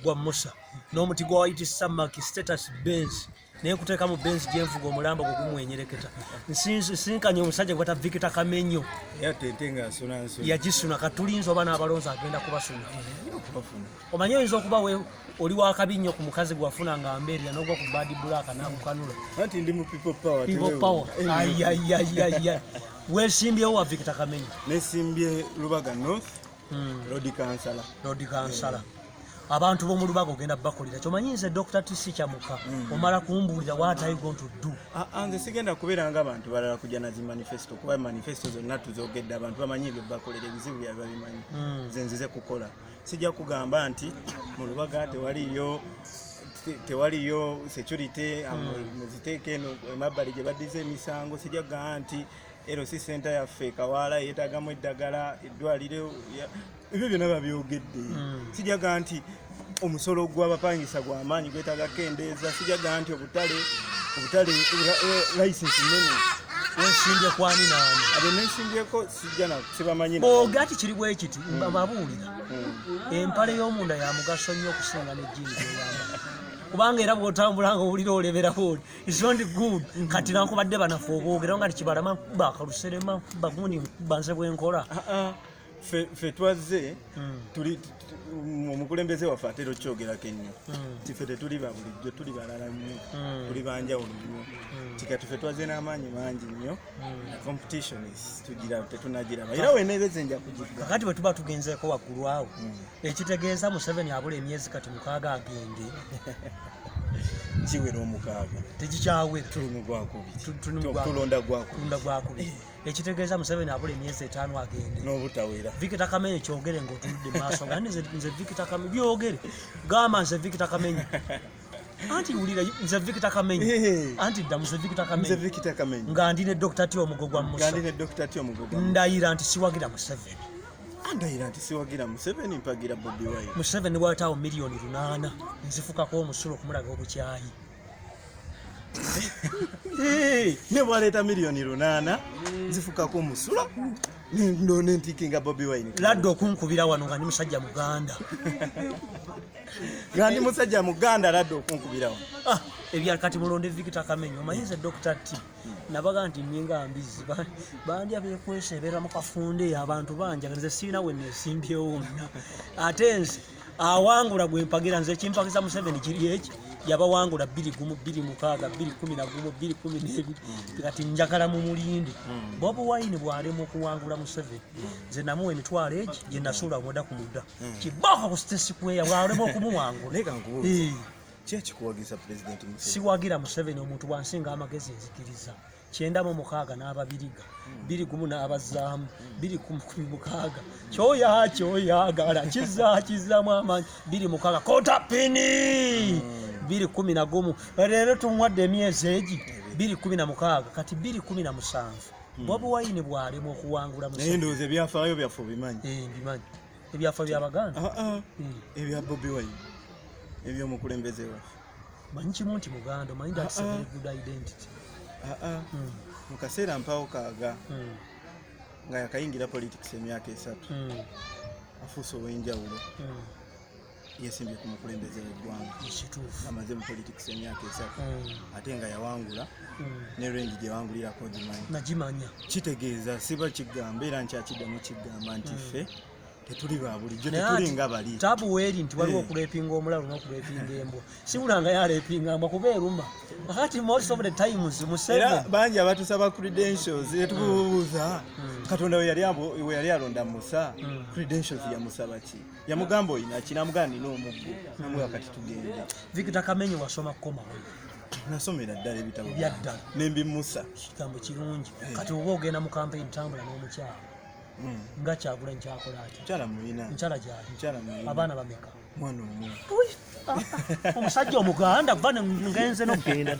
gwa Musa n'omuti gwa White Samaki status Benz naye kuteeka mu Benz gyenvuga omulamba gugumwenyereketa nsinkanye omusajja gwata Victor Kamenyo yagisuna katulinzi oba n'abalonzi agenda kubasuna omanyi oyinza okuba oli wakabinyo ku mukazi gwafuna nga Amberia n'ogwa ku Bad Black n'akukanula anti ndi mu people power weesimbyewo wa Victor Kamenyo nesimbye Lubaga North Road Councillor abantu b'omu Lubaga ogenda bakolera kyomanyi nze Dr. TC Kyamuka omala kumbuulira what are you going to do nze sigenda kubeera nga abantu balala kujja na zi manifesto kuba manifesto zonna tuzogedde abantu bamanyi ebyo bakolera ebizibu byabwe babimanyi nze nzize kukola sijja kugamba nti mu Lubaga tewaliyo security muziteeke eno emabbali gye baddiza emisango sijja kugamba nti LC center yaffe Kawaala yeetagamu eddagala eddwaliro ebyo byonna babyogedde sijja kugamba nti omusolo gw'abapangisa gw'amaanyi gwetaaga kendeeza sijja kugamba nti obutale license nene wensimbye kwani naani abo nensimbyeko sijja sibamanyi ogati kiri bwe kiti babuulira empale y'omunda ya mugaso nnyo okusinga n'ejjini gyeyamba kubanga era bw'otambula nga owulira olebera booli is not good kati nakubadde banafe oboogera nga tikibalama nkuba akaluserema nkuba gundi nkuba nze bwenkola ffe twazze tuli omukulembeze waffe atera okyogerako ennyo tife tetuli babulijjo tuli balala nnyo tuli banjawulo nnyo tikati ffe twazze n'amaanyi mangi nnyo competition tetunagiraba era weneebeze nja kugiga kakati bwe tuba tugenzeeko waggulu awo ekitegeeza Museveni abula emyezi kati 6 agende kiwera 6 tekikyawera tulonda gwakubiri ekitegeeza Museveni abula emyezi 5 agende n'obutawera Victor Kamenyo kyogere ng'otunudde maaso nga nze Victor Kamenyo byogere gamba nze Victor Kamenyo anti wulira nze Victor Kamenyo anti ddamu nze Victor Kamenyo nga ndi ne Dr. T Omugogwa Musa ndayira nti siwagira Museveni ndayira nti siwagira Museveni mpagira Bobi Wine Museveni bw'ataawo miliyoni 8 nzifukako omusulo okumulaga obukyayi ne bwaleeta miliyoni 8 nzifukako omusulo nentikinga Bobi Wine ladde okunkubira wano nga ndi musajja Muganda nga ndi musajja Muganda ladde okunkubira wano ebyakati mulonde Victor Kamenyo omanyize Dr. T nabaga nti ninga mbizi bandya bekwesebera mu kafunde abantu banjaganize siina we nesimbyewo wonna ate nze awangula gwe mpagira nze kimpagiza Museveni kiri eki yabawangula 2-6 2-11 kati njagala mu mulinde Bobi Wine bw'alema okuwangula Museveni nze namuwa emitwalo egi gye nasuula omuda ku muda kibaka ku State Square bw'alema okumuwangula kyekikuwagiza President Museveni siwagira Museveni omuntu bwansinga amagezi enzikiriza 9-6 n'ababiriga 21 n'abazaamu 2-6 kyoyagala kizzaamu amaanyi 2-6 kota pini 2-11 leero tumuwadde emyezi egi 2-16 kati 2-17 Bobi Wine bw'alema okuwangula naye ndowooza ebyafaayo byaffe obimanyi mbimanyi ebyafa by'Abaganda ebya Bobi Wine ebyomukulembeze waffe manyi kimu nti Muganda omanyi that's a very good identity mu kaseera mpawo kaaga nga yakayingira politics emyaka 3 afuuse ow'enjawulo yesimbye ku mukulembeze w'eggwanga amaze mu politics emyaka 3 ate nga yawangula ne range gye yawangulirako nagimanya kitegeeza siba kigamba era nkyakiddamu kigamba nti ffe tetuli babulijjo tetulinga bali tabu weri nti waliwo okulepinga omulalu n'okulepinga embwa sibulanga yalepinga mbwa kuba eruma kakati most of the times era bangi abatusaba credentials etubuuza Katonda we yali alonda Musa credentials yamusaba ki yamugamba oyina kinamugamba nina omuggo namuwa kati tugende Victor Kamenyo wasoma komawo nasomera ddala ebitabo byaddala nembimusa kigambo kirungi kati oba ogenda mu campaign tambula n'omukyala nga kyagula nkyakola ati nkyala mulina nkyala gyali nkyala mulina abaana bameka mwana omu omusajja Omuganda kuva ngenze n'okugenda